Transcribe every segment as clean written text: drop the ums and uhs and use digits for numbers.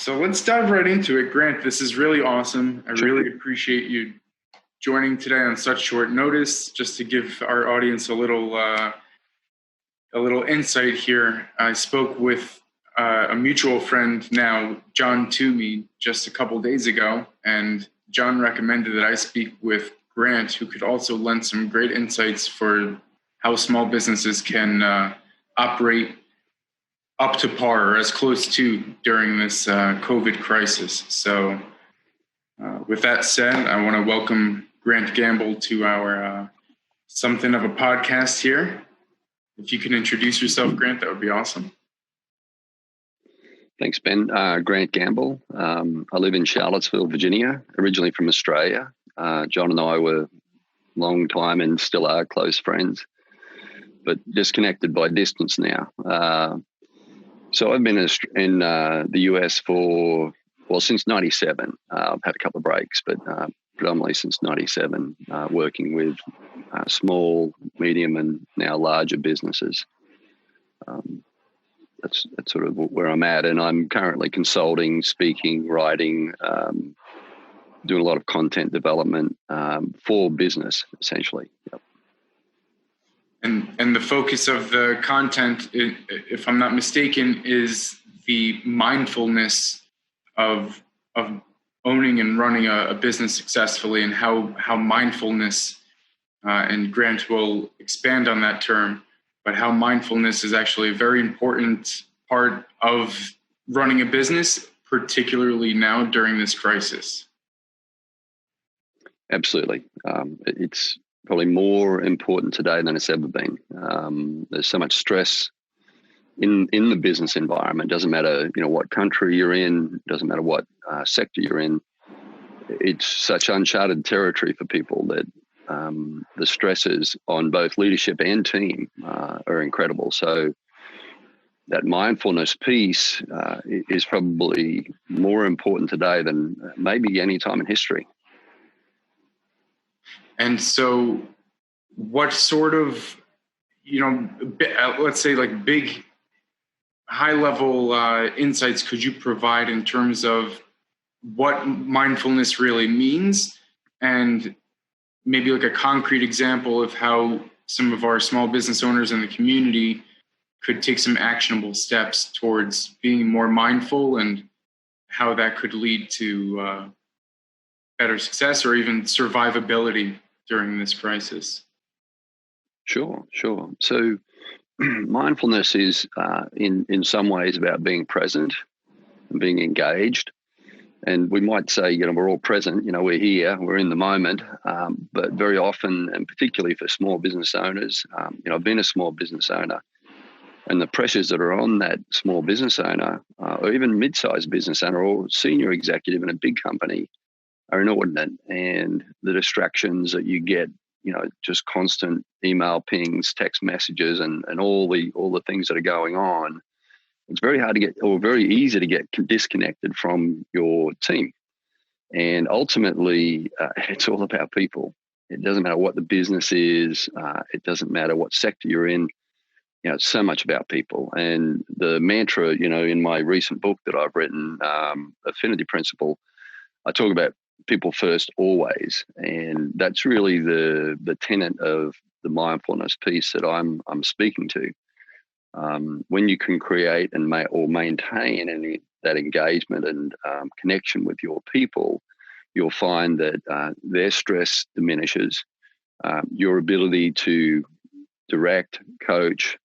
So let's dive right into it. Grant, this is really awesome. I really appreciate you joining today on such short notice. Just to give our audience a little insight here, I spoke with a mutual friend now, John Toomey, just a couple days ago, and John recommended that I speak with Grant, who could also lend some great insights for how small businesses can operate up to par or as close to during this COVID crisis. So with that said, I want to welcome Grant Gamble to our something of a podcast here. If you can introduce yourself, Grant, that would be awesome. Thanks, Ben. Grant Gamble. I live in Charlottesville, Virginia, originally from Australia. John and I were long time and still are close friends, but disconnected by distance now. So I've been in the US since 97. I've had a couple of breaks, but predominantly since 97, working with small, medium, and now larger businesses. That's sort of where I'm at. And I'm currently consulting, speaking, writing, doing a lot of content development for business, essentially. Yep. And the focus of the content, if I'm not mistaken, is the mindfulness of owning and running a business successfully, and how mindfulness, and Grant will expand on that term, but how mindfulness is actually a very important part of running a business, particularly now during this crisis. Absolutely. It's probably more important today than it's ever been. There's so much stress in the business environment. Doesn't matter, what country you're in. Doesn't matter what sector you're in. It's such uncharted territory for people that the stresses on both leadership and team are incredible. So that mindfulness piece is probably more important today than maybe any time in history. And so what sort of, let's say like big high level insights could you provide in terms of what mindfulness really means, and maybe like a concrete example of how some of our small business owners in the community could take some actionable steps towards being more mindful, and how that could lead to better success or even survivability during this crisis? Sure. So mindfulness is in some ways about being present and being engaged. And we might say, we're all present, we're here, we're in the moment. But very often, and particularly for small business owners, I've been a small business owner, and the pressures that are on that small business owner, or even mid-sized business owner or senior executive in a big company, are inordinate. And the distractions that you get, just constant email pings, text messages, and all the things that are going on, it's very hard to get, or very easy to get disconnected from your team. And ultimately, it's all about people. It doesn't matter what the business is. It doesn't matter what sector you're in. It's so much about people. And the mantra, in my recent book that I've written, Affinity Principle, I talk about people first always. And that's really the tenet of the mindfulness piece that I'm speaking to. When you can create and maintain that engagement and connection with your people, you'll find that their stress diminishes, your ability to direct, coach,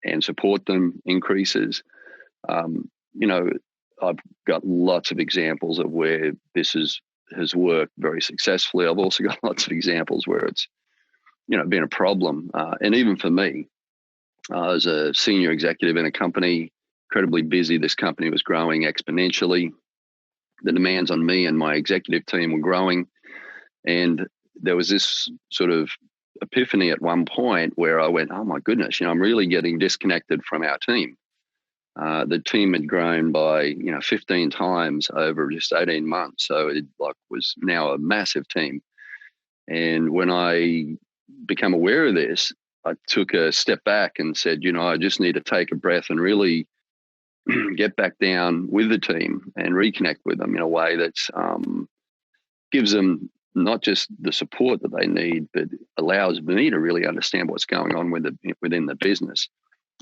and support them increases. I've got lots of examples of where this has worked very successfully. I've also got lots of examples where it's, been a problem. And even for me, as a senior executive in a company, incredibly busy, this company was growing exponentially. The demands on me and my executive team were growing. And there was this sort of epiphany at one point where I went, oh my goodness, I'm really getting disconnected from our team. The team had grown by 15 times over just 18 months, so it was now a massive team. And when I became aware of this, I took a step back and said, I just need to take a breath and really get back down with the team and reconnect with them in a way that's gives them not just the support that they need, but allows me to really understand what's going on within the business.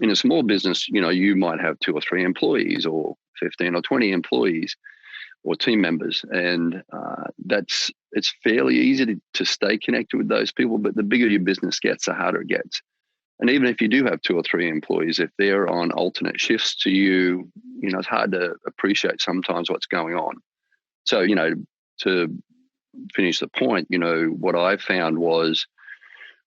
In a small business, you might have 2 or 3 employees, or 15 or 20 employees, or team members, and it's fairly easy to stay connected with those people. But the bigger your business gets, the harder it gets. And even if you do have 2 or 3 employees, if they're on alternate shifts to you, it's hard to appreciate sometimes what's going on. So, to finish the point, what I found was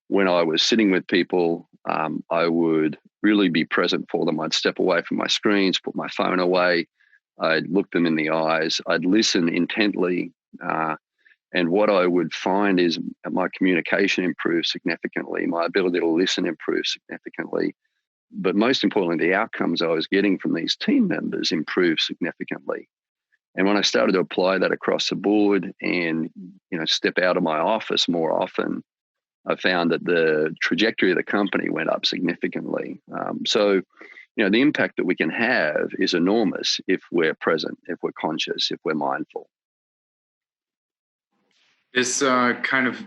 when I was sitting with people, I would really be present for them. I'd step away from my screens, put my phone away. I'd look them in the eyes. I'd listen intently. And what I would find is my communication improved significantly. My ability to listen improved significantly. But most importantly, the outcomes I was getting from these team members improved significantly. And when I started to apply that across the board and, step out of my office more often, I found that the trajectory of the company went up significantly. So, the impact that we can have is enormous if we're present, if we're conscious, if we're mindful. This kind of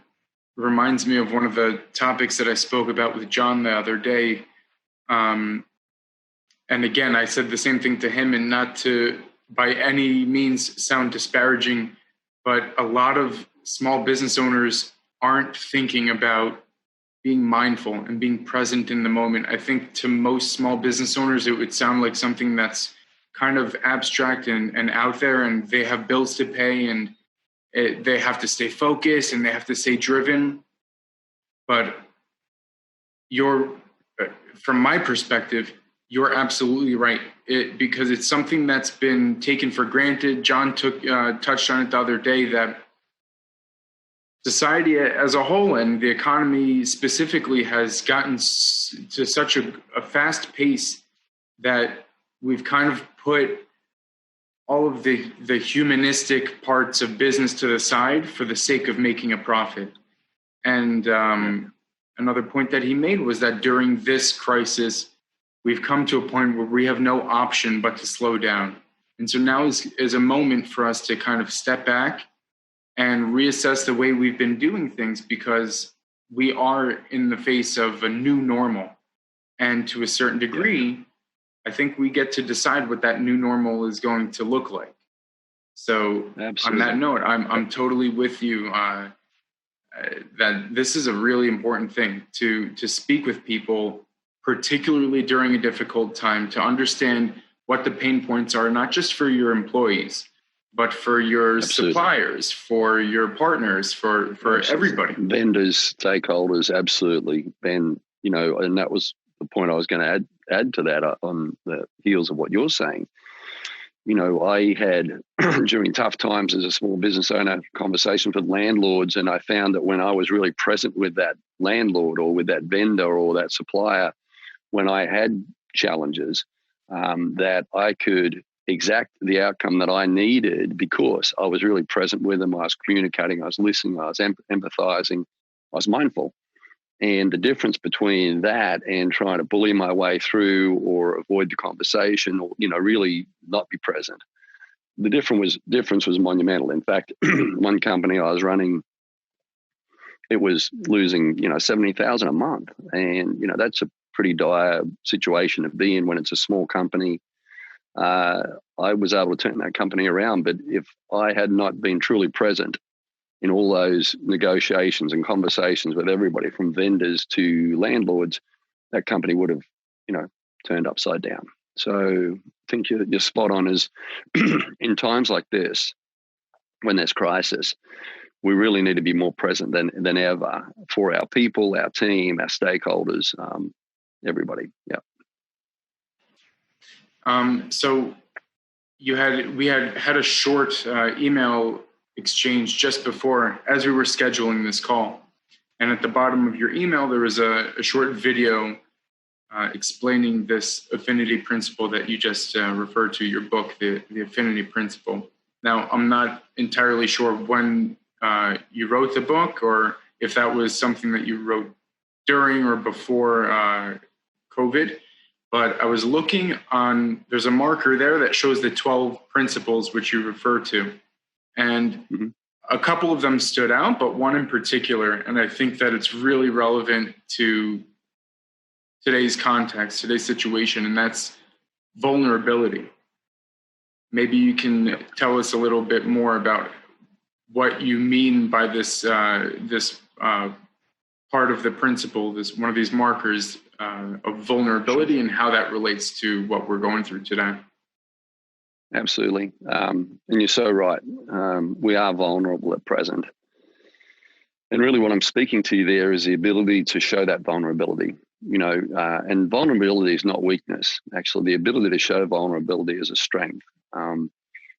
reminds me of one of the topics that I spoke about with John the other day. And again, I said the same thing to him, and not to by any means sound disparaging, but a lot of small business owners aren't thinking about being mindful and being present in the moment. I think to most small business owners, it would sound like something that's kind of abstract and out there, and they have bills to pay, and they have to stay focused and they have to stay driven. But from my perspective, you're absolutely right. Because it's something that's been taken for granted. John touched on it the other day, that society as a whole and the economy specifically has gotten to such a fast pace that we've kind of put all of the humanistic parts of business to the side for the sake of making a profit. And another point that he made was that during this crisis, we've come to a point where we have no option but to slow down. And so now is a moment for us to kind of step back and reassess the way we've been doing things, because we are in the face of a new normal. And to a certain degree, I think we get to decide what that new normal is going to look like. So Absolutely. On that note, I'm totally with you that this is a really important thing to speak with people, particularly during a difficult time, to understand what the pain points are, not just for your employees, but for your Absolutely. Suppliers, for your partners, for everybody. Vendors, stakeholders, absolutely. Ben, and that was the point I was going to add to that on the heels of what you're saying. I had, during tough times as a small business owner, conversations with landlords, and I found that when I was really present with that landlord or with that vendor or that supplier, when I had challenges, that I could exact the outcome that I needed because I was really present with them. I was communicating, I was listening, I was empathizing, I was mindful. And the difference between that and trying to bully my way through or avoid the conversation or, really not be present, the difference was monumental. In fact, one company I was running, it was losing, $70,000 a month. And, that's a pretty dire situation to be in when it's a small company. I was able to turn that company around. But if I had not been truly present in all those negotiations and conversations with everybody from vendors to landlords, that company would have, turned upside down. So I think you're spot on. Is in times like this, when there's crisis, we really need to be more present than ever for our people, our team, our stakeholders, everybody. Yeah. So we had a short email exchange just before, as we were scheduling this call, and at the bottom of your email there was a short video explaining this affinity principle that you just referred to, your book, the affinity principle. Now, I'm not entirely sure when you wrote the book, or if that was something that you wrote during or before COVID, but I was looking on, there's a marker there that shows the 12 principles which you refer to. And a couple of them stood out, but one in particular, and I think that it's really relevant to today's context, today's situation, and that's vulnerability. Maybe you can tell us a little bit more about what you mean by this part of the principle, this one of these markers of vulnerability, and how that relates to what we're going through today. Absolutely. And you're so right. We are vulnerable at present. And really what I'm speaking to you there is the ability to show that vulnerability, and vulnerability is not weakness. Actually, the ability to show vulnerability is a strength.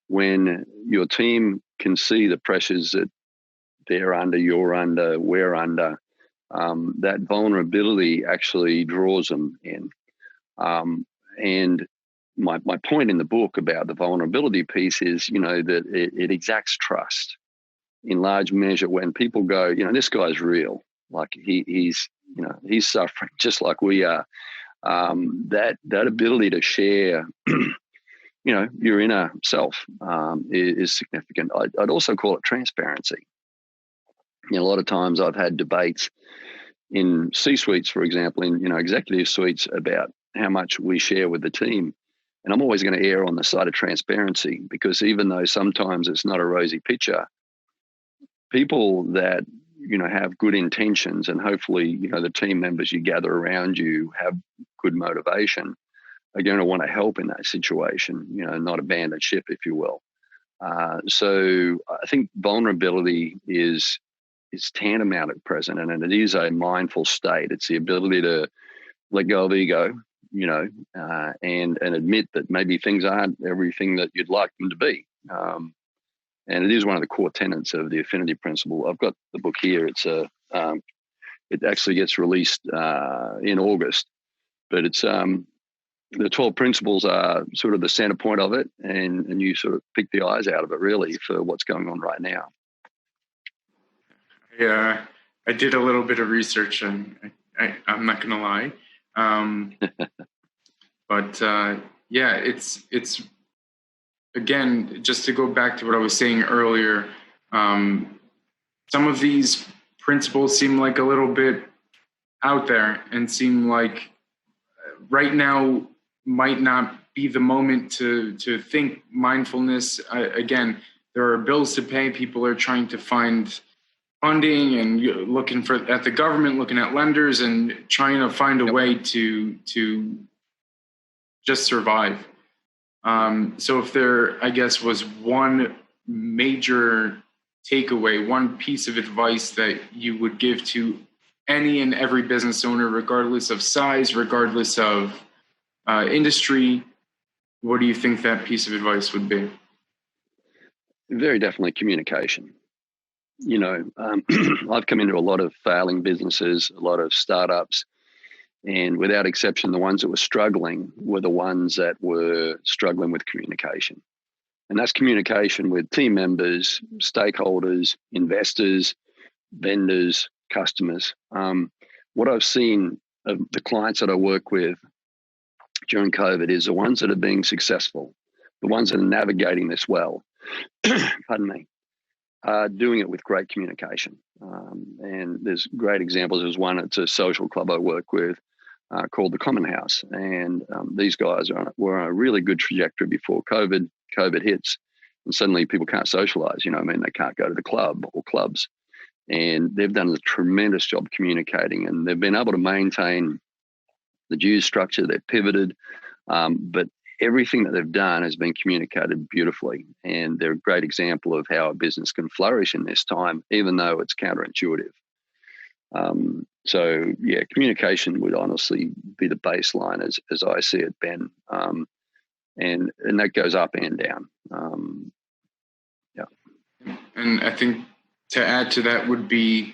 When your team can see the pressures that they're under, you're under, we're under, that vulnerability actually draws them in. And my point in the book about the vulnerability piece is, that it exacts trust in large measure when people go, this guy's real. Like he's suffering just like we are. That ability to share, your inner self is significant. I'd also call it transparency. A lot of times I've had debates in C-suites, for example, in executive suites about how much we share with the team. And I'm always going to err on the side of transparency, because even though sometimes it's not a rosy picture, people that, have good intentions, and hopefully, the team members you gather around you have good motivation, are going to want to help in that situation, not abandon ship, if you will. So I think vulnerability is tantamount at present, and it is a mindful state. It's the ability to let go of ego, and admit that maybe things aren't everything that you'd like them to be. And it is one of the core tenets of the affinity principle. I've got the book here. It's it actually gets released in August, but it's the 12 principles are sort of the center point of it, and you sort of pick the eyes out of it really for what's going on right now. Yeah, I did a little bit of research, and I'm not going to lie. But yeah, it's again, just to go back to what I was saying earlier, some of these principles seem like a little bit out there and seem like right now might not be the moment to think mindfulness. Again, there are bills to pay. People are trying to find funding and looking at the government, looking at lenders, and trying to find a way to just survive. So if there, I guess, was one major takeaway, one piece of advice that you would give to any and every business owner, regardless of size, regardless of industry, what do you think that piece of advice would be? Very definitely communication. I've come into a lot of failing businesses, a lot of startups, and without exception, the ones that were struggling were the ones that were struggling with communication. And that's communication with team members, stakeholders, investors, vendors, customers. What I've seen of the clients that I work with during COVID is the ones that are being successful, the ones that are navigating this well, pardon me, are doing it with great communication. And there's great examples. There's one, it's a social club I work with called the Common House. And these guys were on a really good trajectory before COVID. COVID hits and suddenly people can't socialize, they can't go to the club or clubs. And they've done a tremendous job communicating, and they've been able to maintain the dues structure. They've pivoted, but everything that they've done has been communicated beautifully. And they're a great example of how a business can flourish in this time, even though it's counterintuitive. So yeah, communication would honestly be the baseline as I see it, Ben. And that goes up and down. Yeah. And I think to add to that would be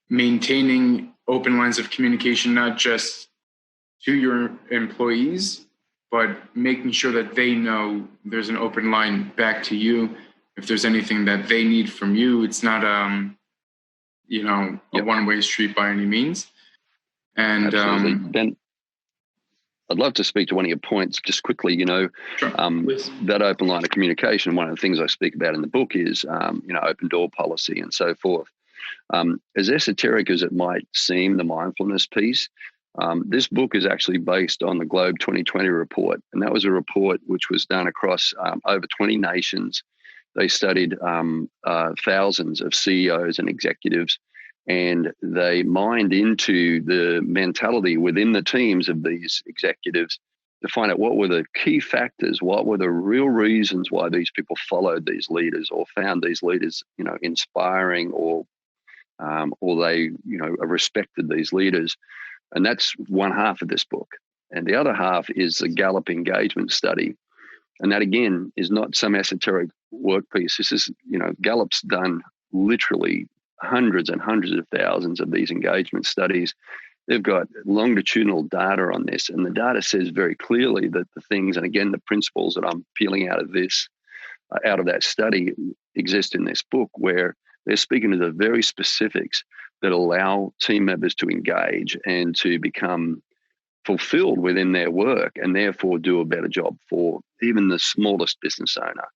maintaining open lines of communication, not just to your employees, but making sure that they know there's an open line back to you. If there's anything that they need from you, it's not a one-way street by any means. And Ben, I'd love to speak to one of your points just quickly. Sure, please. That open line of communication. One of the things I speak about in the book is, open door policy and so forth. As esoteric as it might seem, the mindfulness piece, this book is actually based on the Globe 2020 report. And that was a report which was done across over 20 nations. They studied thousands of CEOs and executives, and they mined into the mentality within the teams of these executives to find out what were the key factors, what were the real reasons why these people followed these leaders or found these leaders, inspiring, or they, respected these leaders. And that's one half of this book. And the other half is the Gallup engagement study. And that, again, is not some esoteric work piece. This is, Gallup's done literally hundreds and hundreds of thousands of these engagement studies. They've got longitudinal data on this. And the data says very clearly that the things, and again, the principles that I'm peeling out of that study exist in this book, where they're speaking to the very specifics that allow team members to engage and to become fulfilled within their work, and therefore do a better job for even the smallest business owner.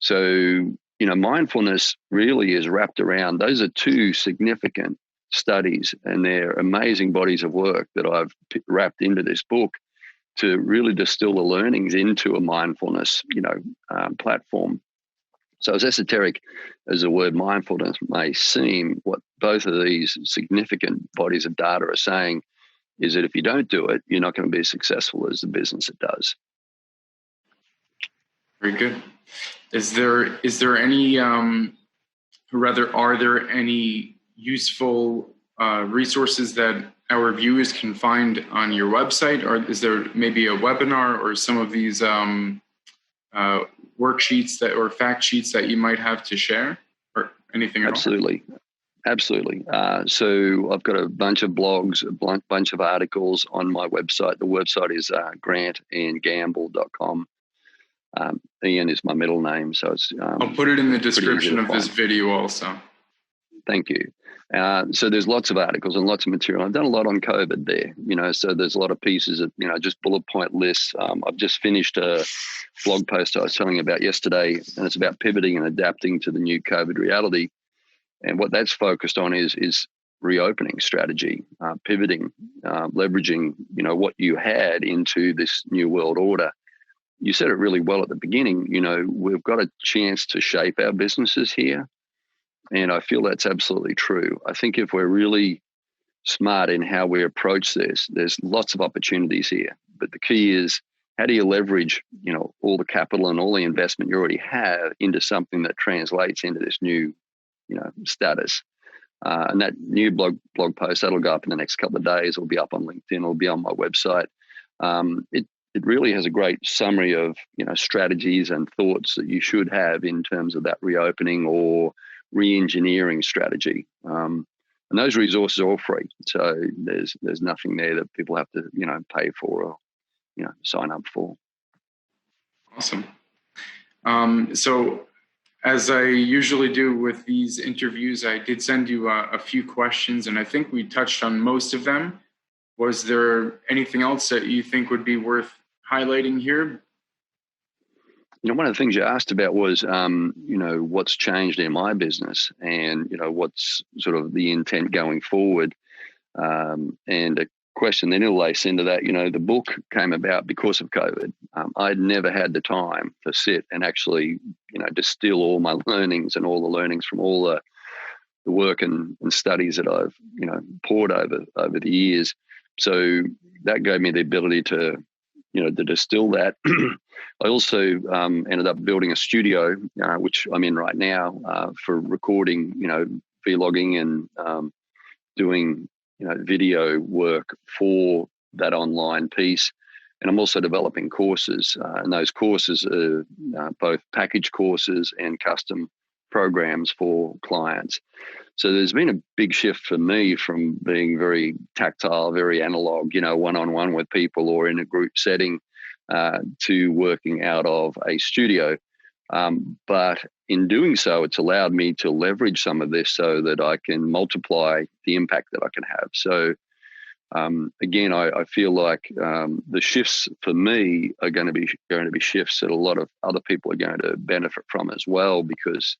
So, mindfulness really is wrapped around, those are two significant studies, and they're amazing bodies of work that I've wrapped into this book to really distill the learnings into a mindfulness, platform. So as esoteric as the word mindfulness may seem, what both of these significant bodies of data are saying is that if you don't do it, you're not going to be as successful as the business it does. Very good. Is there any, rather, are there any useful resources that our viewers can find on your website, or is there maybe a webinar or some of these worksheets or fact sheets that you might have to share, or anything at Absolutely. all? Absolutely. So I've got a bunch of blogs, a bunch of articles on my website. The website is grantandgamble.com. Ian is my middle name, so it's. I'll put it in the description of this video also. Thank you. So there's lots of articles and lots of material. I've done a lot on COVID there, so there's a lot of pieces of, just bullet point lists. I've just finished a blog post I was telling you about yesterday, and it's about pivoting and adapting to the new COVID reality. And what that's focused on is reopening strategy, pivoting, leveraging, what you had into this new world order. You said it really well at the beginning. We've got a chance to shape our businesses here. And I feel that's absolutely true. I think if we're really smart in how we approach this, there's lots of opportunities here. But the key is, how do you leverage, all the capital and all the investment you already have into something that translates into this new, status? And that new blog post, that'll go up in the next couple of days. It'll be up on LinkedIn. It'll be on my website. It really has a great summary of, strategies and thoughts that you should have in terms of that reopening or re-engineering strategy. And those resources are all free. So there's nothing there that people have to, pay for or, sign up for. Awesome. So as I usually do with these interviews, I did send you a few questions, and I think we touched on most of them. Was there anything else that you think would be worth highlighting here? One of the things you asked about was, what's changed in my business, and, what's sort of the intent going forward. And a question then relates into that, the book came about because of COVID. I'd never had the time to sit and actually, distill all my learnings and all the learnings from all the work and studies that I've, poured over the years. So that gave me the ability to, to distill that. I also ended up building a studio, which I'm in right now, for recording, vlogging and doing, video work for that online piece. And I'm also developing courses, and those courses are both package courses and custom programs for clients. So there's been a big shift for me from being very tactile, very analog, one-on-one with people or in a group setting, to working out of a studio. But in doing so, it's allowed me to leverage some of this so that I can multiply the impact that I can have. So Again, I feel like the shifts for me are going to be shifts that a lot of other people are going to benefit from as well, because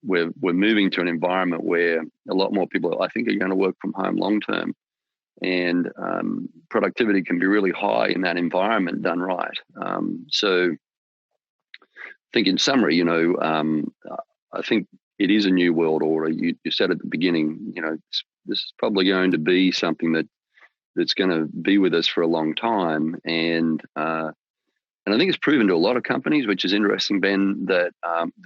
we're moving to an environment where a lot more people, I think, are going to work from home long term, and productivity can be really high in that environment done right. So, I think in summary, I think it is a new world order. You said at the beginning, this is probably going to be something that's going to be with us for a long time, and I think it's proven to a lot of companies, which is interesting, Ben, that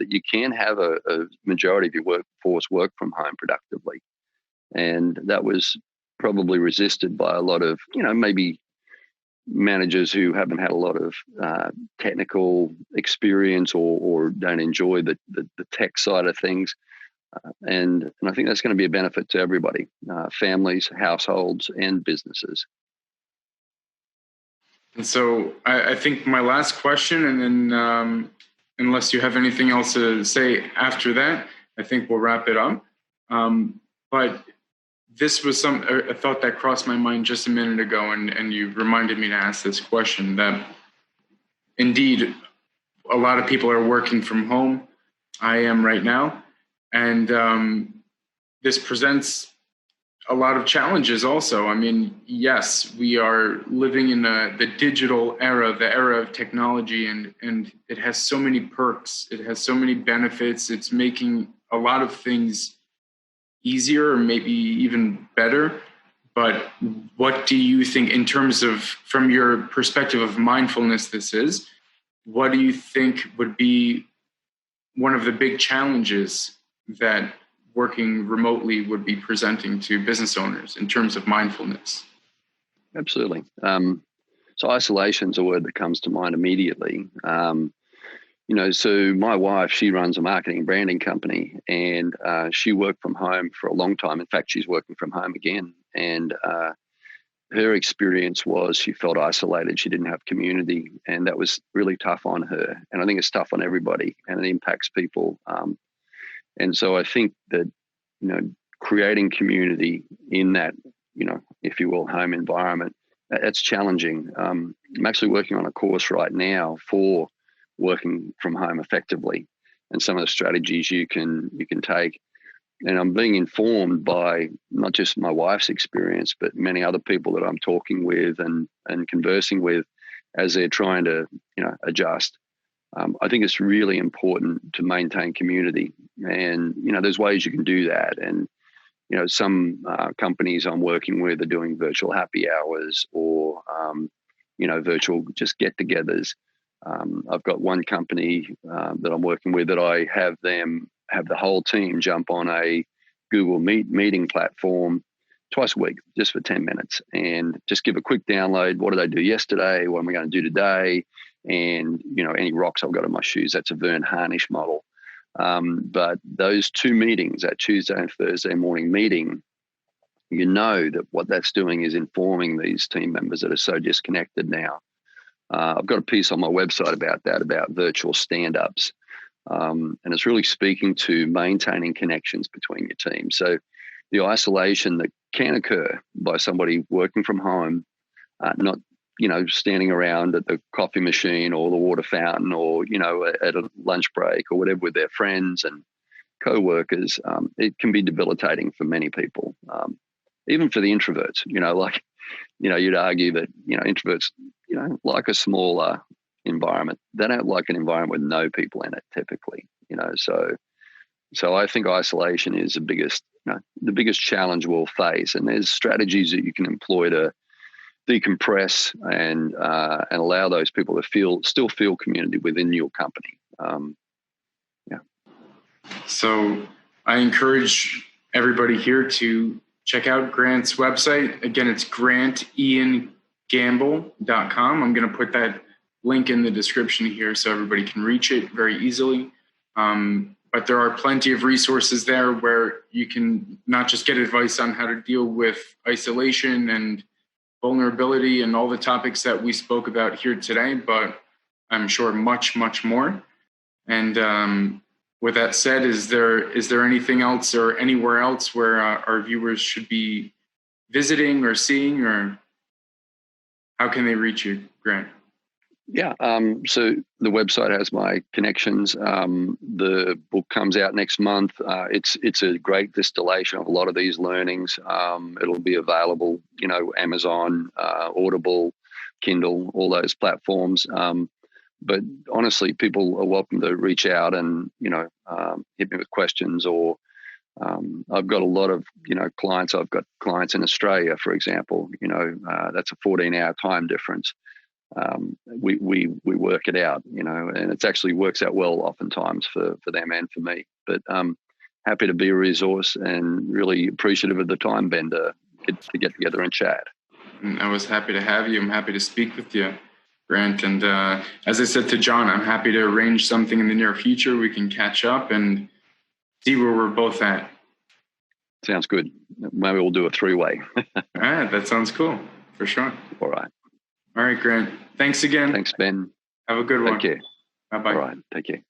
you can have a majority of your workforce work from home productively, and that was probably resisted by a lot of maybe managers who haven't had a lot of technical experience or don't enjoy the tech side of things. And I think that's going to be a benefit to everybody, families, households, and businesses. And so I think my last question, and then unless you have anything else to say after that, I think we'll wrap it up. But this was a thought that crossed my mind just a minute ago, and you reminded me to ask this question, that indeed a lot of people are working from home. I am right now. And this presents a lot of challenges also. I mean, yes, we are living in the digital era, the era of technology, and it has so many perks. It has so many benefits. It's making a lot of things easier, or maybe even better. But what do you think, in terms of, from your perspective of mindfulness, what do you think would be one of the big challenges that working remotely would be presenting to business owners in terms of mindfulness? Absolutely. So isolation is a word that comes to mind immediately. So my wife, she runs a marketing and branding company, and she worked from home for a long time. In fact, she's working from home again. And her experience was she felt isolated. She didn't have community, and that was really tough on her. And I think it's tough on everybody, and it impacts people. And so I think that, creating community in that, if you will, home environment, that's challenging. I'm actually working on a course right now for working from home effectively, and some of the strategies you can take. And I'm being informed by not just my wife's experience, but many other people that I'm talking with and conversing with as they're trying to, adjust. I think it's really important to maintain community, and there's ways you can do that. And some companies I'm working with are doing virtual happy hours, or virtual just get-togethers. I've got one company that I'm working with that I have the whole team jump on a Google meeting platform twice a week, just for 10 minutes, and just give a quick download. What did I do yesterday? What am I going to do today? And, any rocks I've got in my shoes. That's a Vern Harnish model. But those two meetings, that Tuesday and Thursday morning meeting, that what that's doing is informing these team members that are so disconnected now. I've got a piece on my website about that, about virtual stand-ups. And it's really speaking to maintaining connections between your team. So the isolation that can occur by somebody working from home, not, standing around at the coffee machine or the water fountain, or, at a lunch break or whatever with their friends and co-workers, it can be debilitating for many people, even for the introverts. You'd argue that, introverts, like a smaller environment. They don't like an environment with no people in it typically, so I think isolation is the biggest challenge we'll face. And there's strategies that you can employ to decompress and allow those people to still feel community within your company. So I encourage everybody here to check out Grant's website. Again, it's grantiangamble.com. I'm going to put that link in the description here so everybody can reach it very easily. But there are plenty of resources there where you can not just get advice on how to deal with isolation and vulnerability and all the topics that we spoke about here today, but I'm sure much, much more. And with that said, is there anything else or anywhere else where our viewers should be visiting or seeing, or how can they reach you, Grant? Yeah. So the website has my connections. The book comes out next month. It's a great distillation of a lot of these learnings. It'll be available, Amazon, Audible, Kindle, all those platforms. But honestly, people are welcome to reach out and hit me with questions. Or I've got a lot of clients. I've got clients in Australia, for example. That's a 14-hour time difference. We work it out, and it actually works out well oftentimes for them and for me. But happy to be a resource and really appreciative of the time, Ben, to get together and chat. And I was happy to have you. I'm happy to speak with you, Grant. And as I said to John, I'm happy to arrange something in the near future. We can catch up and see where we're both at. Sounds good. Maybe we'll do a 3-way. All right, that sounds cool, for sure. All right. All right, Grant. Thanks again. Thanks, Ben. Have a good one. Take care. Bye-bye. All right. Take care.